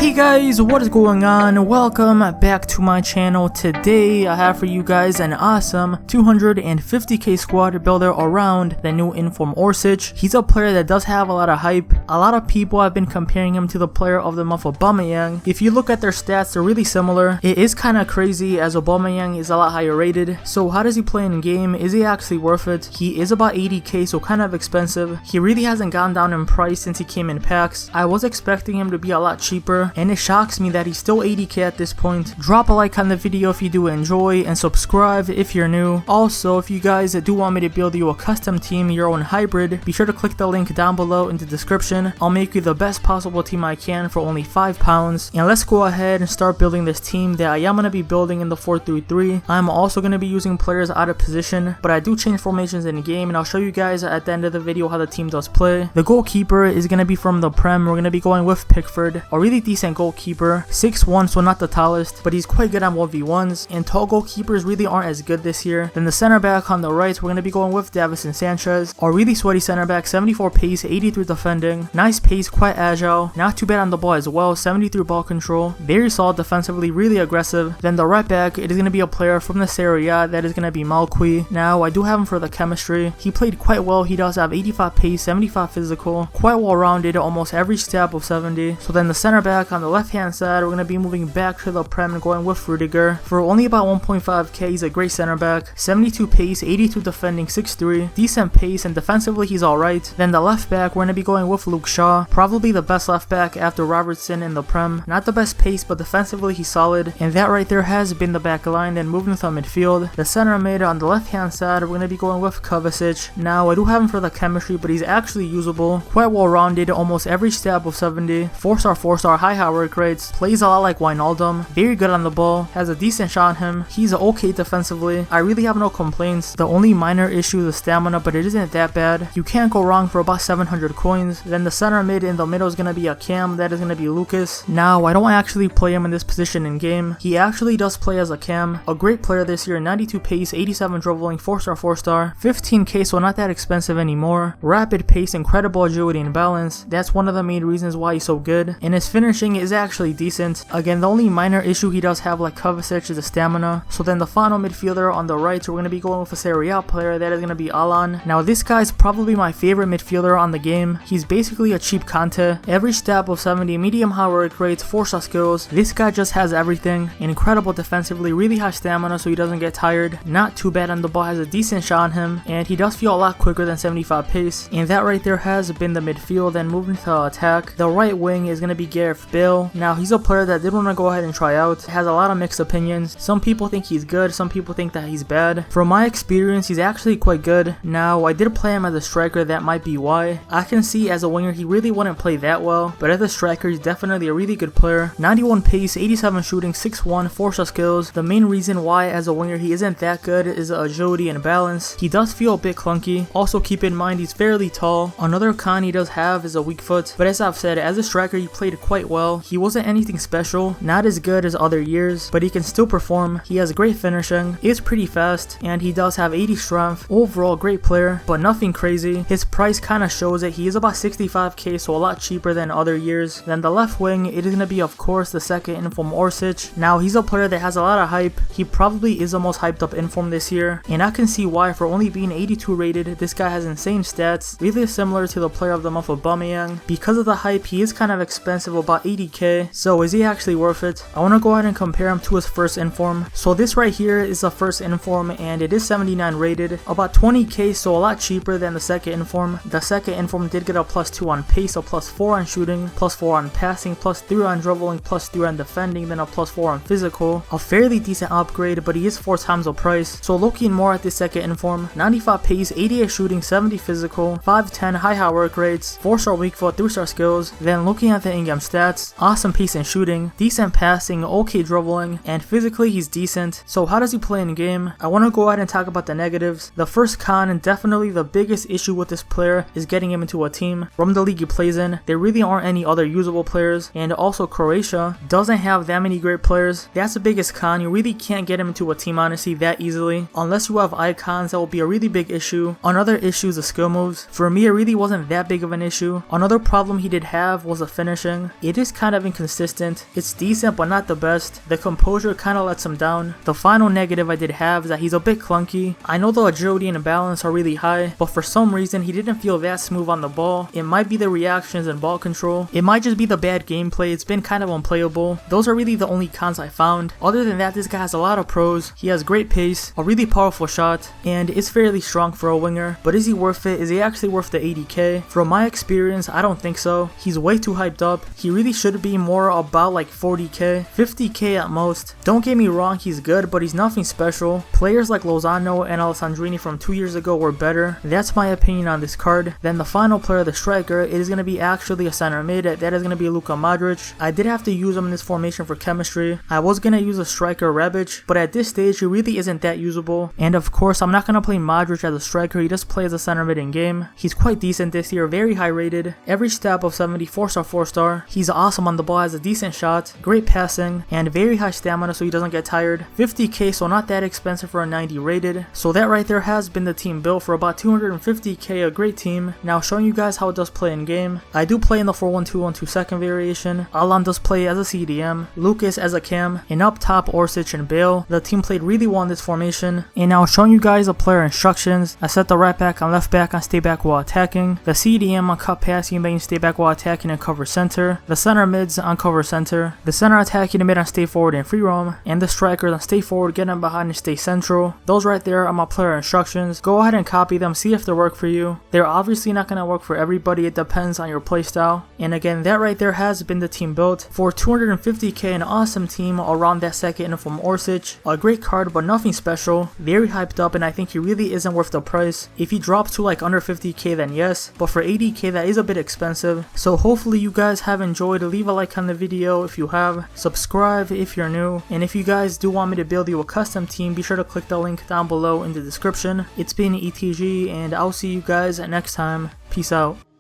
Hey guys, what is going on? Welcome back to my channel. Today I have for you guys an awesome 250k squad builder around the new Inform Orsic. He's a player that does have a lot of hype. A lot of people have been comparing him to the player of the month Aubameyang. If you look at their stats, they're really similar. It is kind of crazy as Aubameyang is a lot higher rated. So how does he play in game? Is he actually worth it? He is about 80k, so kind of expensive. He really hasn't gone down in price since he came in packs. I was expecting him to be a lot cheaper, and it shocks me that he's still 80k at this point. Drop a like on the video if you do enjoy, and subscribe if you're new. Also, if you guys do want me to build you a custom team, your own hybrid, be sure to click the link down below in the description. I'll make you the best possible team I can for only £5. And let's go ahead and start building this team that I am going to be building in the 4-3-3. I'm also going to be using players out of position, but I do change formations in the game, and I'll show you guys at the end of the video how the team does play. The goalkeeper is going to be from the Prem. We're going to be going with Pickford, a really decent goalkeeper. 6'1", so not the tallest, but he's quite good on 1v1s, and tall goalkeepers really aren't as good this year. Then the center back on the right, we're going to be going with Davison Sanchez, a really sweaty center back, 74 pace, 83 defending, nice pace, quite agile, not too bad on the ball as well, 73 ball control, very solid defensively, really aggressive. Then the right back, it is going to be a player from the Serie A, that is going to be MALCUIT. Now I do have him for the chemistry. He played quite well. He does have 85 pace, 75 physical, quite well rounded, almost every step of 70. So then the center back on the left hand side, we're going to be moving back to the Prem and going with Rüdiger. For only about 1.5k, he's a great center back, 72 pace, 82 defending, 6'3", decent pace, and defensively he's alright. Then the left back, we're going to be going with Luke Shaw, probably the best left back after Robertson in the Prem. Not the best pace, but defensively he's solid, and that right there has been the back line. Then moving to the midfield, the center mid on the left hand side, we're going to be going with KOVACIC. Now I do have him for the chemistry, but he's actually usable, quite well rounded, almost every stab of 70, 4-star, high work rates, plays a lot like Wijnaldum, very good on the ball, has a decent shot on him, he's okay defensively. I really have no complaints. The only minor issue is the stamina, but it isn't that bad. You can't go wrong for about 700 coins. Then the center mid in the middle is going to be a cam, that is going to be Lucas. Now I don't actually play him in this position in game. He actually does play as a cam, a great player this year, 92 pace, 87 dribbling, 4-star, 15k, so not that expensive anymore. Rapid pace, incredible agility and balance, that's one of the main reasons why he's so good, and his finishing is actually decent. Again, the only minor issue he does have like KOVACIC is the stamina. So then the final midfielder on the right, we're going to be going with a Serie A player, that is going to be ALLAN. Now this guy's probably my favorite midfielder on the game. He's basically a cheap Conte, every stab of 70, medium high work rates, 4-star skills. This guy just has everything, incredible defensively, really high stamina so he doesn't get tired, not too bad on the ball, has a decent shot on him, and he does feel a lot quicker than 75 pace. And that right there has been the midfield. Then moving to attack, the right wing is going to be BALE. Now he's a player that did want to go ahead and try out, has a lot of mixed opinions. Some people think he's good, some people think that he's bad. From my experience, he's actually quite good. Now I did play him as a striker, that might be why. I can see as a winger he really wouldn't play that well, but as a striker he's definitely a really good player. 91 pace, 87 shooting, 6'1", 4-star skills. The main reason why as a winger he isn't that good is agility and balance. He does feel a bit clunky. Also keep in mind he's fairly tall. Another con he does have is a weak foot, but as I've said, as a striker he played quite well. He wasn't anything special, not as good as other years, but he can still perform. He has great finishing, is pretty fast, and he does have 80 strength. Overall great player, but nothing crazy. His price kind of shows it. He is about 65k, so a lot cheaper than other years. Then the left wing, it is going to be of course the second Inform Orsic. Now he's a player that has a lot of hype. He probably is the most hyped up Inform this year, and I can see why. For only being 82 rated, this guy has insane stats, really similar to the player of the month Aubameyang. Because of the hype, he is kind of expensive, about 80k. So is he actually worth it? I want to go ahead and compare him to his first Inform. So this right here is the first Inform, and it is 79 rated, about 20k, so a lot cheaper than the second Inform. The second Inform did get a +2 on pace, a +4 on shooting, +4 on passing, +3 on dribbling, +3 on defending, then a +4 on physical. A fairly decent upgrade, but he is 4 times the price. So looking more at this second Inform, 95 pace, 88 shooting, 70 physical, 5'10", high work rates, 4-star weak foot, 3-star skills. Then looking at the in-game stats, awesome pace and shooting, decent passing, okay dribbling, and physically he's decent. So how does he play in game? I want to go ahead and talk about the negatives. The first con, and definitely the biggest issue with this player, is getting him into a team. From the league he plays in, there really aren't any other usable players, and also Croatia doesn't have that many great players. That's the biggest con. You really can't get him into a team honestly that easily. Unless you have icons, that will be a really big issue. Another issue is the skill moves. For me, it really wasn't that big of an issue. Another problem he did have was the finishing. It is kind of inconsistent. It's decent but not the best. The composure kind of lets him down. The final negative I did have is that he's a bit clunky. I know the agility and balance are really high, but for some reason he didn't feel that smooth on the ball. It might be the reactions and ball control. It might just be the bad gameplay. It's been kind of unplayable. Those are really the only cons I found. Other than that, this guy has a lot of pros. He has great pace, a really powerful shot, and is fairly strong for a winger. But is he worth it? Is he actually worth the 80k? From my experience, I don't think so. He's way too hyped up. He really should be more about like 40k, 50k at most. Don't get me wrong, he's good, but he's nothing special. Players like Lozano and Alessandrini from 2 years ago were better. That's my opinion on this card. Then the final player, the striker, it is going to be actually a center mid. That is going to be Luka Modric. I did have to use him in this formation for chemistry. I was going to use a striker, Rebic, but at this stage he really isn't that usable. And of course, I'm not going to play Modric as a striker. He just plays a center mid in game. He's quite decent this year, very high rated. Every stat of 70, 4-star, 4-star. He's awesome on the ball, has a decent shot, great passing, and very high stamina so he doesn't get tired. 50k, so not that expensive for a 90 rated. So that right there has been the team built for about 250k, a great team. Now showing you guys how it does play in game. I do play in the 4-1-2-1-2 second variation. Allan does play as a CDM, Lucas as a cam, and up top Orsic and Bale. The team played really well in this formation. And now showing you guys the player instructions. I set the right back on left back on stay back while attacking, the CDM on cut passing and making stay back while attacking and cover center, the center mids on cover center, the center attacking and mid on stay forward and free roam, and the strikers on stay forward, get them behind and stay central. Those right there are my player instructions. Go ahead and copy them, see if they work for you. They're obviously not going to work for everybody, it depends on your playstyle. And again, that right there has been the team built for 250k, an awesome team around that second from Orsic. A great card but nothing special, very hyped up, and I think he really isn't worth the price. If he drops to like under 50k then yes, but for 80k that is a bit expensive. So hopefully you guys have enjoyed. Leave a like on the video if you have, subscribe if you're new, and if you guys do want me to build you a custom team, be sure to click the link down below in the description. It's been ETG and I'll see you guys next time. Peace out.